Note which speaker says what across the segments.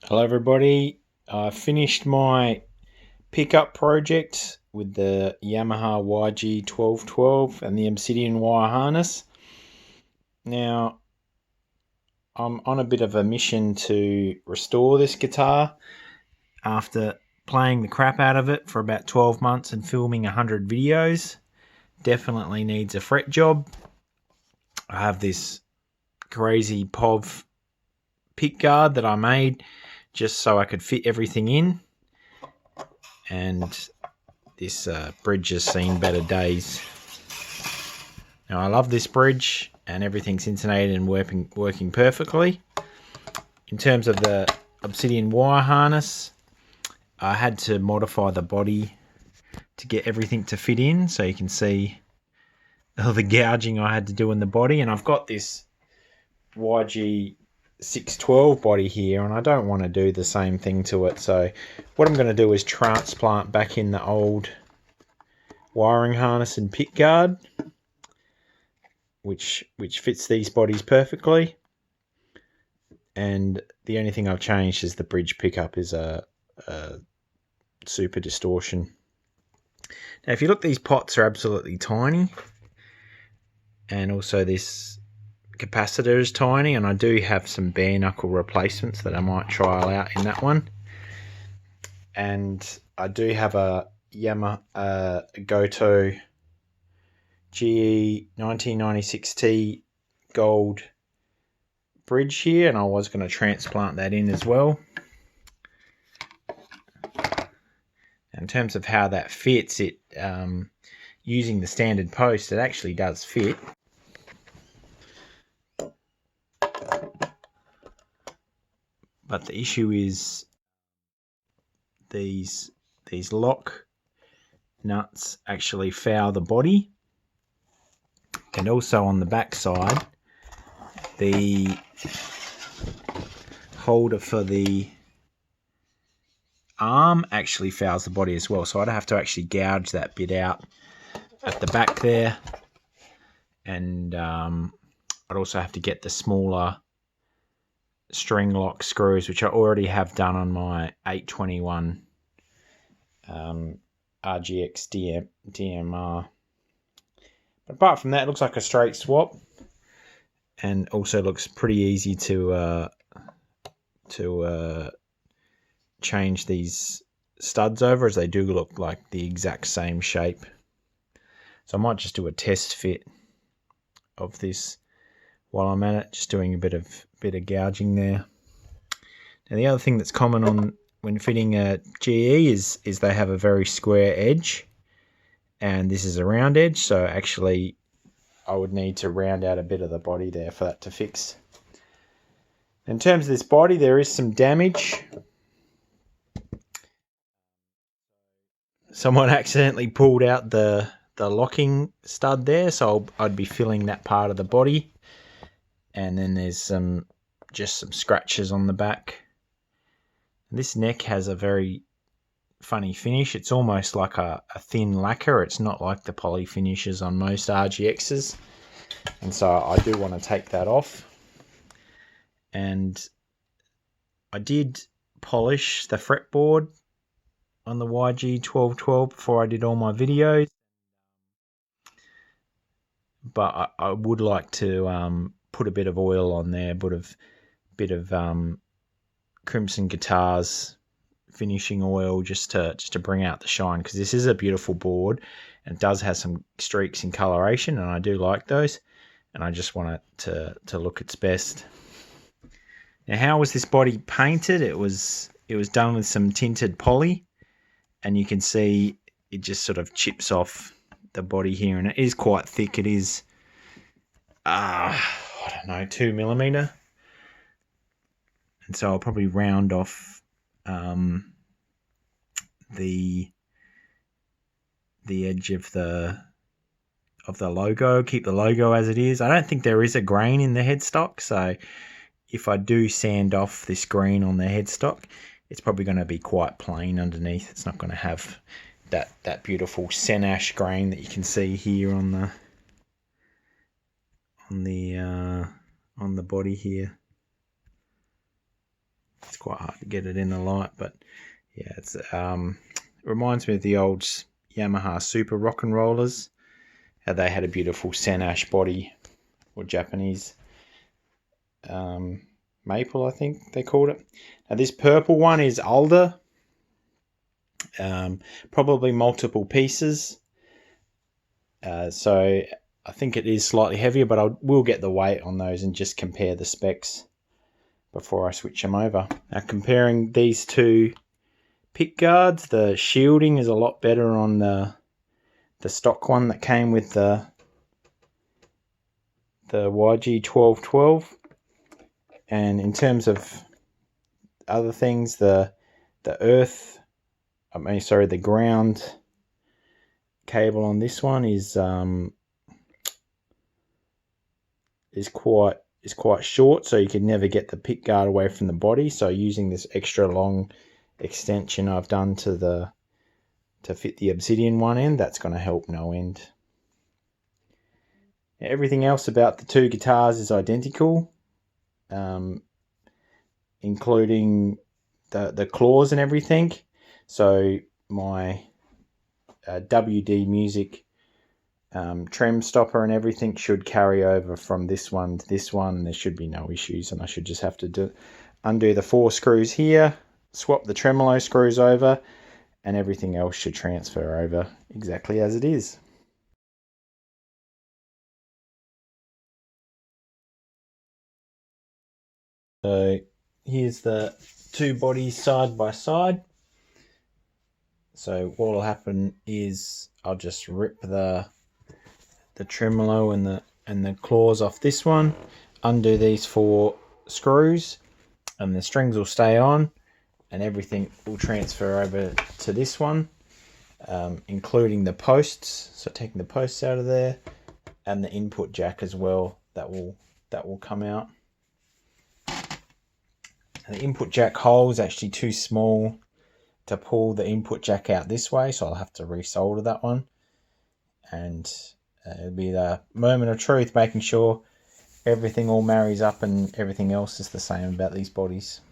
Speaker 1: Hello everybody, I finished my pickup project with the Yamaha YG-1212 and the Obsidian wire harness. Now I'm on a bit of a mission to restore this guitar after playing the crap out of it for about 12 months and filming 100 videos. Definitely needs a fret job. I have this crazy POV pick guard that I made just so I could fit everything in, and this bridge has seen better days. Now I love this bridge and everything's insulated and working perfectly. In terms of the Obsidian wire harness, I had to modify the body to get everything to fit in, so you can see all the gouging I had to do in the body. And I've got this YG-612 body here, and I don't want to do the same thing to it, so what I'm going to do is transplant back in the old wiring harness and pick guard, which fits these bodies perfectly. And the only thing I've changed is the bridge pickup is a super distortion. Now if you look, these pots are absolutely tiny, and also this capacitor is tiny, and I do have some bare knuckle replacements that I might trial out in that one. And I do have a Yamaha Goto GE 1996T gold bridge here, and I was going to transplant that in as well. In terms of how that fits, it using the standard post, it actually does fit. But the issue is these lock nuts actually foul the body, and also on the back side the holder for the arm actually fouls the body as well, so I'd have to actually gouge that bit out at the back there. And I'd also have to get the smaller string lock screws, which I already have done on my 821 RGX DMR. But apart from that, it looks like a straight swap, and also looks pretty easy to change these studs over, as they do look like the exact same shape. So I might just do a test fit of this while I'm at it, just doing a bit of gouging there. Now the other thing that's common on when fitting a GE is they have a very square edge, and this is a round edge, so actually I would need to round out a bit of the body there for that to fix. In terms of this body, there is some damage. Someone accidentally pulled out the locking stud there, so I'd be filling that part of the body. And then there's just some scratches on the back. This neck has a very funny finish. It's almost like a thin lacquer. It's not like the poly finishes on most RGXs, and so I do want to take that off. And I did polish the fretboard on the YG-1212 before I did all my videos, but I would like to put a bit of oil on there, bit of Crimson Guitars finishing oil, just to bring out the shine, because this is a beautiful board and it does have some streaks in coloration, and I do like those, and I just want it to look its best. Now, how was this body painted? It was done with some tinted poly, and you can see it just sort of chips off the body here, and it is quite thick. It is I don't know, 2mm, and so I'll probably round off the edge of the logo, keep the logo as it is. I don't think there is a grain in the headstock, so if I do sand off this green on the headstock, it's probably going to be quite plain underneath. It's not going to have that beautiful Senash grain that you can see here on the body here. It's quite quite hard to get it in the light, but yeah, it's it reminds me of the old Yamaha Super Rock and Rollers. How they had a beautiful Senash body, or Japanese maple, I think they called it. Now this purple one is Alder, probably multiple pieces. So I think it is slightly heavier, but I will get the weight on those and just compare the specs before I switch them over. Now comparing these two pick guards, the shielding is a lot better on the stock one that came with the YG-1212, and in terms of other things, the ground cable on this one is quite short, so you can never get the pick guard away from the body. So using this extra long extension I've done to fit the Obsidian one end, that's going to help no end. Everything else about the two guitars is identical, including the claws and everything. So my WD Music trem stopper and everything should carry over from this one to this one. There should be no issues, and I should just have to undo the 4 screws here, swap the tremolo screws over, and everything else should transfer over exactly as it is. So here's the two bodies side by side. So what will happen is I'll just rip the tremolo and the claws off this one, undo these 4 screws, and the strings will stay on, and everything will transfer over to this one, including the posts. So taking the posts out of there, and the input jack as well, that will come out. And the input jack hole is actually too small to pull the input jack out this way, so I'll have to resolder that one. And it'll be the moment of truth, making sure everything all marries up and everything else is the same about these bodies.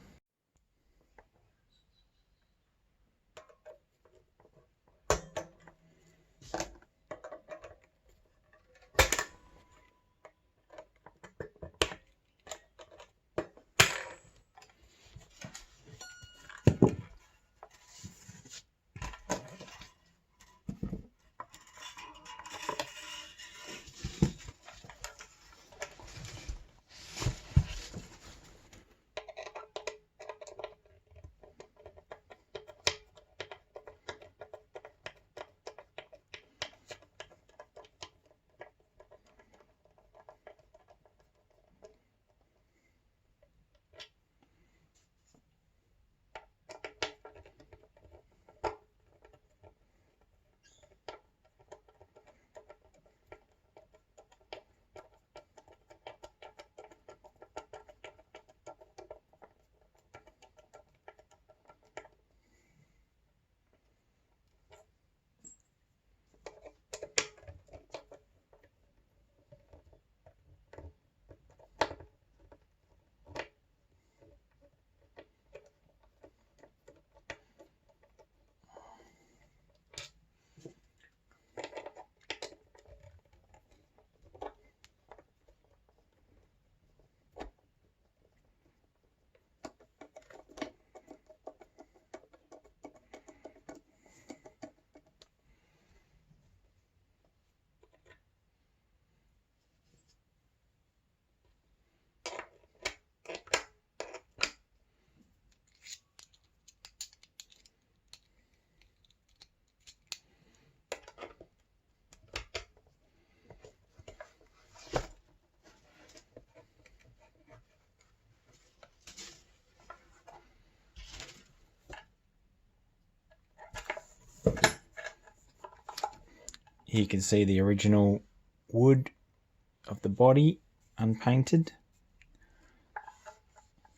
Speaker 1: Here you can see the original wood of the body unpainted.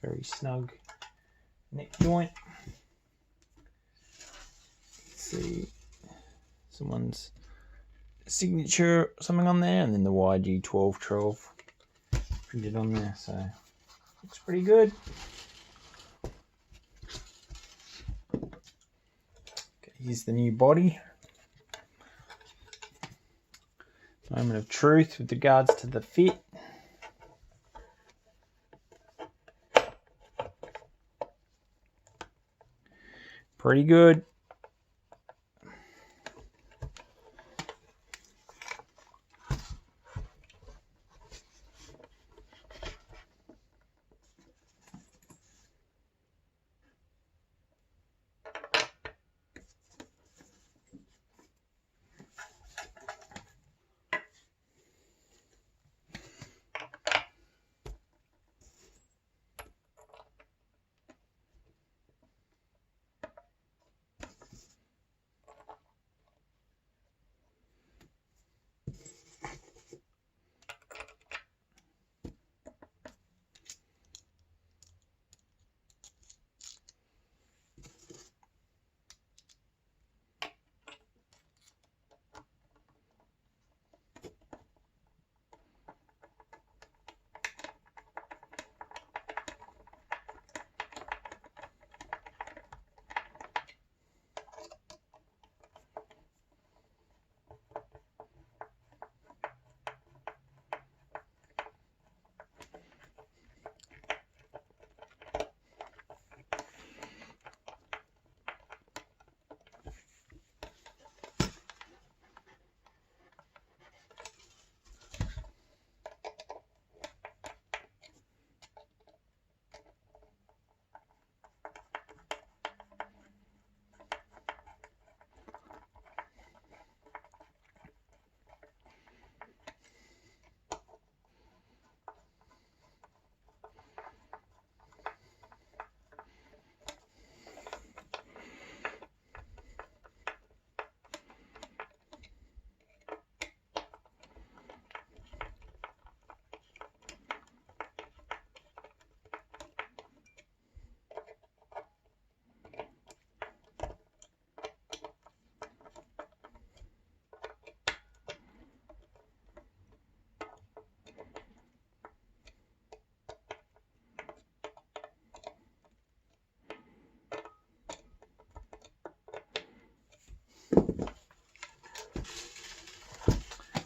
Speaker 1: Very snug neck joint. See someone's signature, something on there, and then the YG-1212 printed on there, so looks pretty good. Here's the new body. Moment of truth with regards to the fit. Pretty good.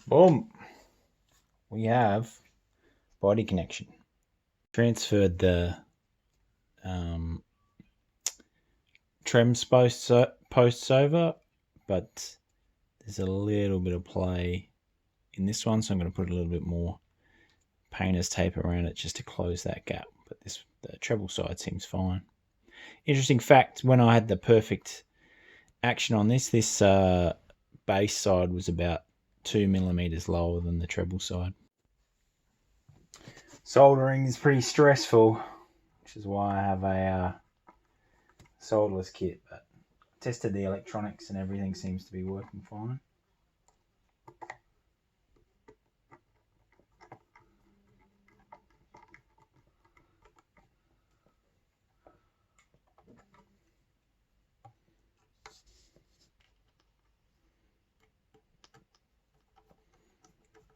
Speaker 1: Boom. We have body connection. Transferred the trims posts over, but there's a little bit of play in this one, so I'm going to put a little bit more painter's tape around it just to close that gap. But the treble side seems fine. Interesting fact, when I had the perfect action on this bass side was about 2 millimeters lower than the treble side. Soldering is pretty stressful, which is why I have a solderless kit, but tested the electronics and everything seems to be working fine.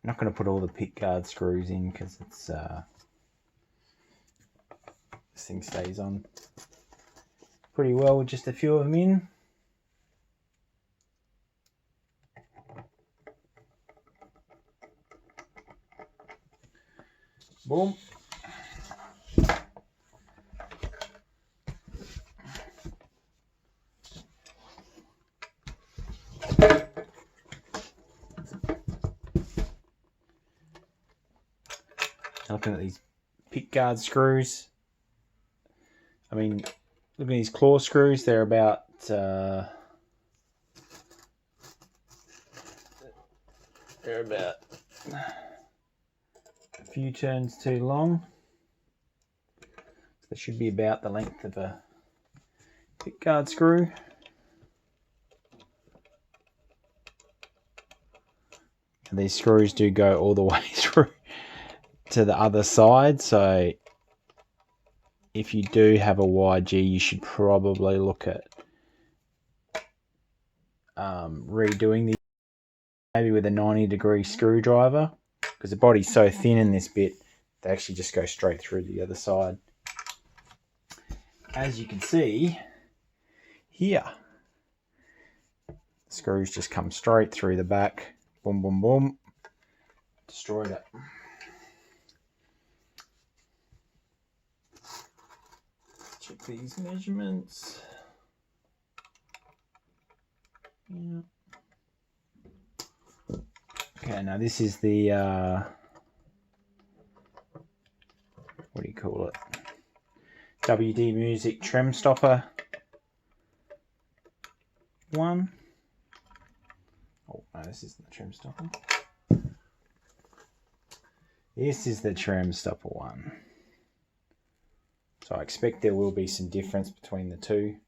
Speaker 1: I'm not going to put all the pick guard screws in because it's this thing stays on pretty well with just a few of them in. Boom. Looking at these pick guard screws. I mean, look at these claw screws. They're about a few turns too long. They should be about the length of a pick guard screw. And these screws do go all the way through to the other side, so if you do have a YG, you should probably look at redoing these, maybe with a 90-degree screwdriver, because the body's so thin in this bit, they actually just go straight through to the other side. As you can see here, Screws just come straight through the back. Boom, boom, boom. Destroyed it. Check these measurements. Yeah. Okay, now this is the what do you call it? WD Music Trem Stopper one. Oh no, this isn't the trem stopper. This is the trem stopper one. So I expect there will be some difference between the two.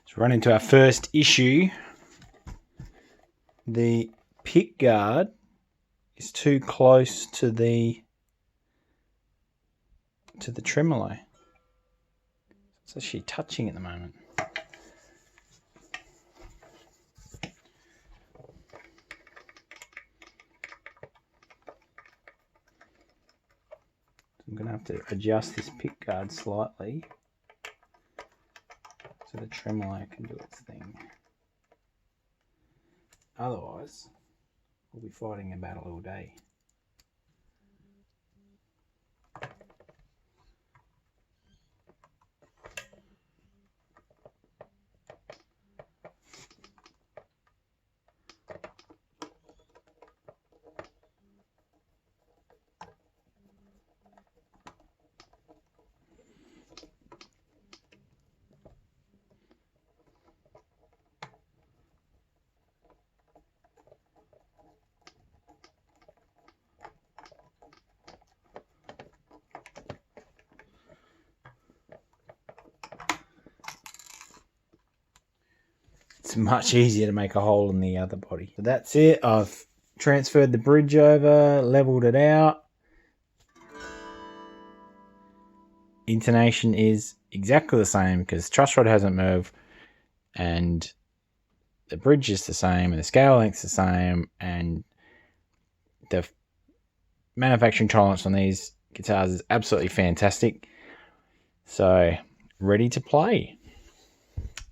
Speaker 1: Let's run into our first issue. The pick guard is too close to the tremolo. It's actually touching at the moment. I'm going to have to adjust this pick guard slightly so the tremolo can do its thing. Otherwise, we'll be fighting a battle all day. It's much easier to make a hole in the other body. So that's it. I've transferred the bridge over, leveled it out. Intonation is exactly the same because truss rod hasn't moved and the bridge is the same and the scale length's the same and the manufacturing tolerance on these guitars is absolutely fantastic. So ready to play.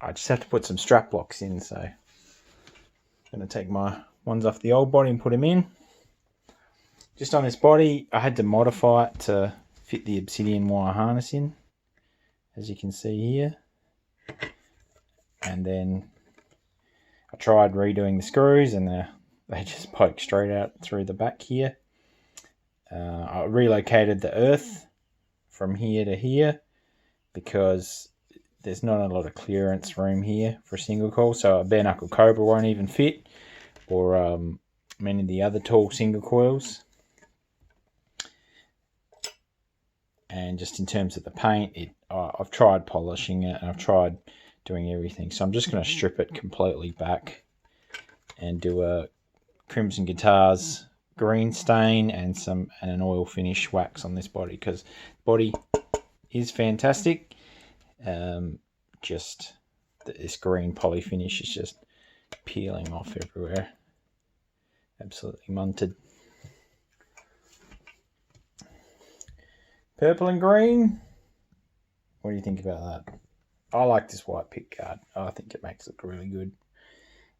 Speaker 1: I just have to put some strap locks in, so I'm going to take my ones off the old body and put them in. Just on this body, I had to modify it to fit the obsidian wire harness in, as you can see here. And then I tried redoing the screws and they just poke straight out through the back here. I relocated the earth from here to here because there's not a lot of clearance room here for a single coil, so a bare knuckle Cobra won't even fit, or many of the other tall single coils. And just in terms of the paint, I've tried polishing it and I've tried doing everything, so I'm just going to strip it completely back and do a Crimson Guitars green stain and an oil finish wax on this body, because body is fantastic. Just this green poly finish is just peeling off everywhere. Absolutely munted. Purple and green. What do you think about that? I like this white pick guard. I think it makes it look really good.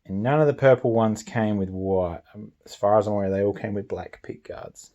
Speaker 1: And none of the purple ones came with white. As far as I'm aware, they all came with black pick guards.